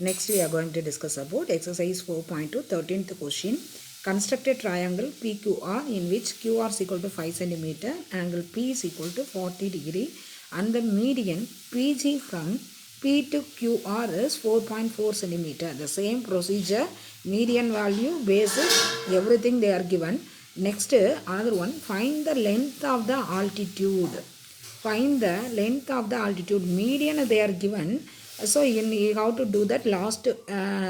Next we are going to discuss about exercise 4.2 13th question. Construct a triangle PQR in which QR is equal to 5 cm, angle P is equal to 40 degree and the median PG from P to QR is 4.4 cm. The same procedure, median value, basis, everything they are given. Next another one, find the length of the altitude. Find the length of the altitude. Median they are given. So you have to do that last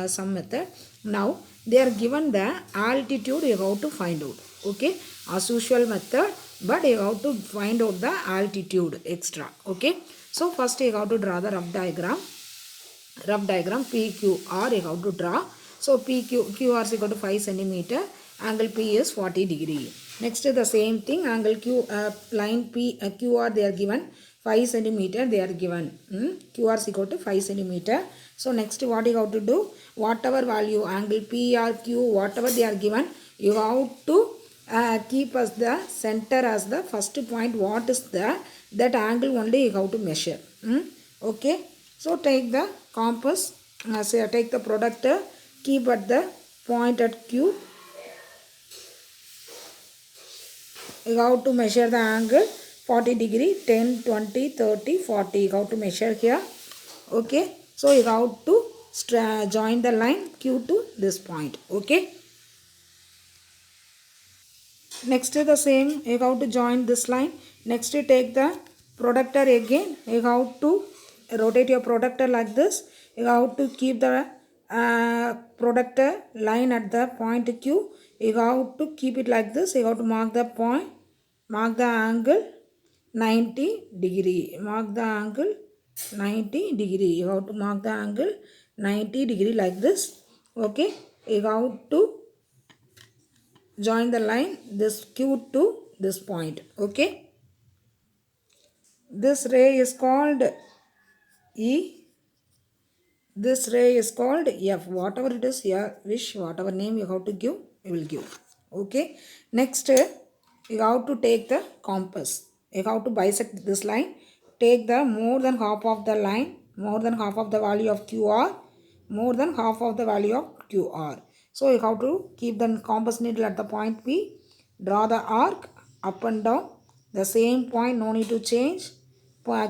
some method. Now they are given the altitude, you have to find out. Okay, as usual method, but you have to find out the altitude extra. Okay, so first you have to draw the rough diagram. Rough diagram PQR you have to draw. So QR is equal to 5 cm, angle P is 40 degree. Next the same thing, angle Q, line P, QR they are given 5 cm they are given. QR is equal to 5 cm. So next what you have to do, whatever value angle P or Q, whatever they are given, you have to keep as the center as the first point. What is that angle only you have to measure. Okay, so take the compass, take the product, keep at the point at Q. You have to measure the angle 40 degree, 10, 20, 30, 40. You have to measure here. Okay, so you have to join the line Q to this point. Okay. Next the same, you have to join this line. Next you take the productor again. You have to rotate your productor like this. You have to keep the productor line at the point Q. You have to keep it like this. You have to mark the point, mark the angle 90 degree. Mark the angle 90 degree. You have to mark the angle 90 degree like this. Okay. You have to join the line this Q to this point. Okay, this ray is called E, this ray is called F. Whatever it is, your wish, whatever name you have to give, you will give. Okay, next you have to take the compass. You have to bisect this line. Take the more than half of the line, more than half of the value of QR, more than half of the value of QR. So you have to keep the compass needle at the point P. Draw the arc up and down. The same point, no need to change.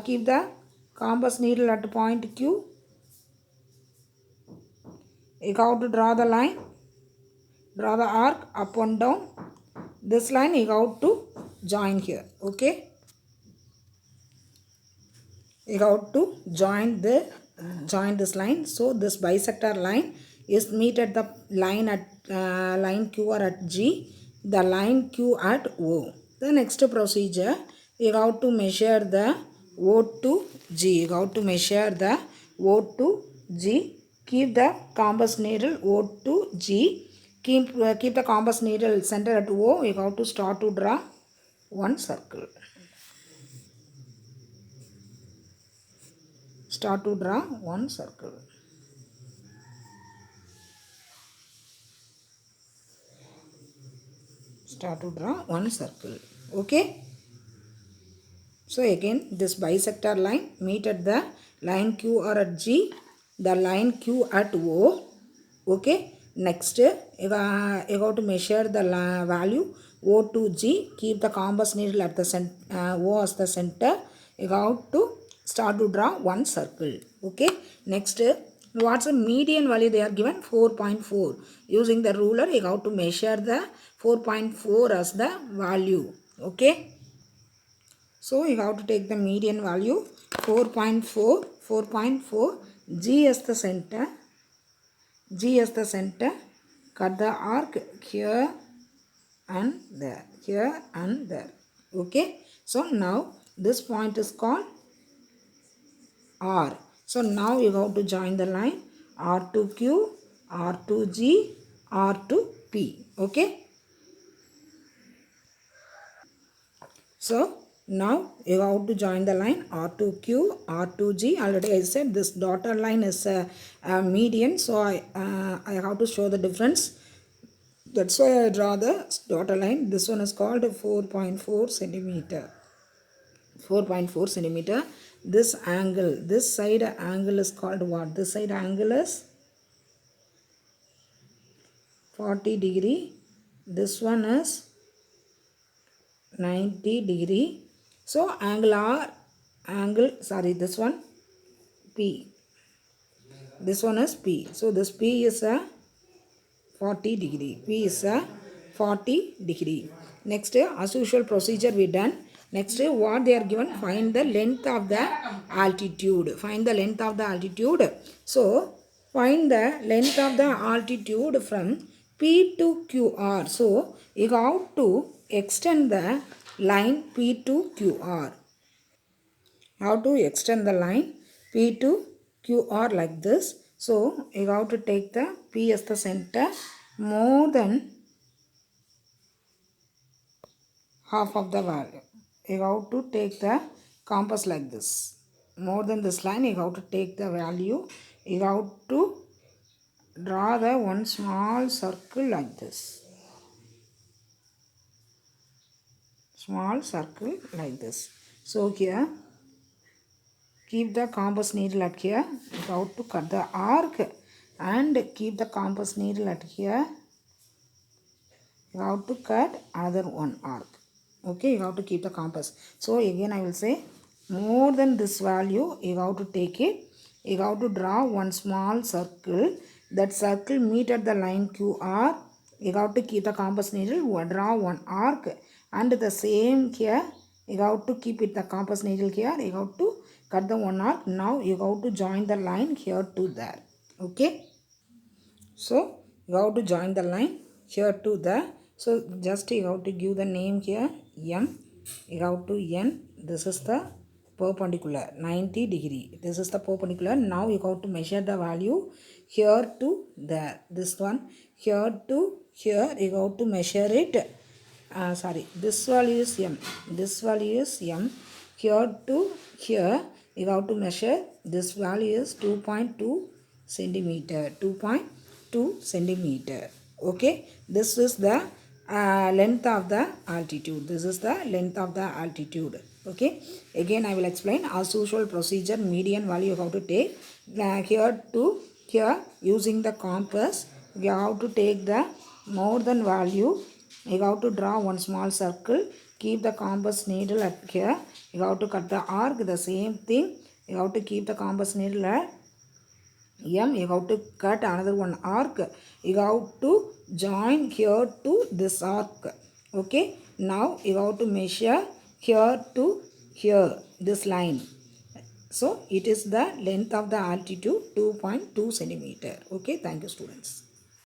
Keep the compass needle at the point Q. You have to draw the line, draw the arc up and down. This line you have to join here. Okay, you have to join this line. So this bisector line is meet at the line at line Q or at G, the line Q at O. The next procedure, you have to measure the O to G. You have to measure the O to G. Keep the compass needle O to G. Keep the compass needle center at O. You have to start to draw one circle. Start to draw one circle. Start to draw one circle. Okay. So again this bisector line meet at the line Q or at G, the line Q at O. Okay. Next you have to measure the value O to G. Keep the compass needle at the O as the center. You have to start to draw one circle. Okay. Next, what's the median value they are given? 4.4. Using the ruler you have to measure the 4.4 as the value. Okay. So you have to take the median value 4.4, 4.4, G as the center, G as the center, cut the arc here and there, here and there. Okay, so now this point is called R. So now you have to join the line R to Q, R to G, R to P. Okay, so now you have to join the line R2Q, R2G. Already I said this dotted line is a median. So I have to show the difference. That's why I draw the dotted line. This one is called 4.4 centimeter. 4.4 centimeter. This angle, this side angle is called what? This side angle is 40 degree, this one is 90 degree. So this one P, this one is P. So this P is a 40 degree. P is a 40 degree. Next, as usual procedure we done. Next, what they are given, find the length of the altitude. Find the length of the altitude. So, find the length of the altitude from P to QR. So, you have to extend the line P to QR. How to extend the line P to QR like this. So, you have to take the P as the center more than half of the value. You have to take the compass like this. More than this line, you have to take the value. You have to draw the one small circle like this. Small circle like this. So here, keep the compass needle at here. You have to cut the arc and keep the compass needle at here. You have to cut another one arc. Okay, you have to keep the compass. So again I will say, more than this value you have to take it. You have to draw one small circle. That circle meet at the line QR. You have to keep the compass needle, draw one arc, and the same here you have to keep it the compass needle here. You have to cut the one arc. Now you have to join the line here to there. Okay, so you have to join the line here to there. So just you have to give the name here M. You have to N. This is the perpendicular 90 degree. This is the perpendicular. Now you have to measure the value here to there. This one here to here. You have to measure it. This value is M. This value is M. Here to here you have to measure. This value is 2.2 centimeter. 2.2 centimeter. Okay, this is the length of the altitude. This is the length of the altitude. Okay, again I will explain. As usual procedure, median value you have to take here to here using the compass. You have to take the more than value. You have to draw one small circle. Keep the compass needle at here. You have to cut the arc. The same thing. You have to keep the compass needle at M. You have to cut another one arc. You have to join here to this arc. Okay, now you have to measure here to here, this line. So it is the length of the altitude 2.2 centimeter. Okay, thank you students.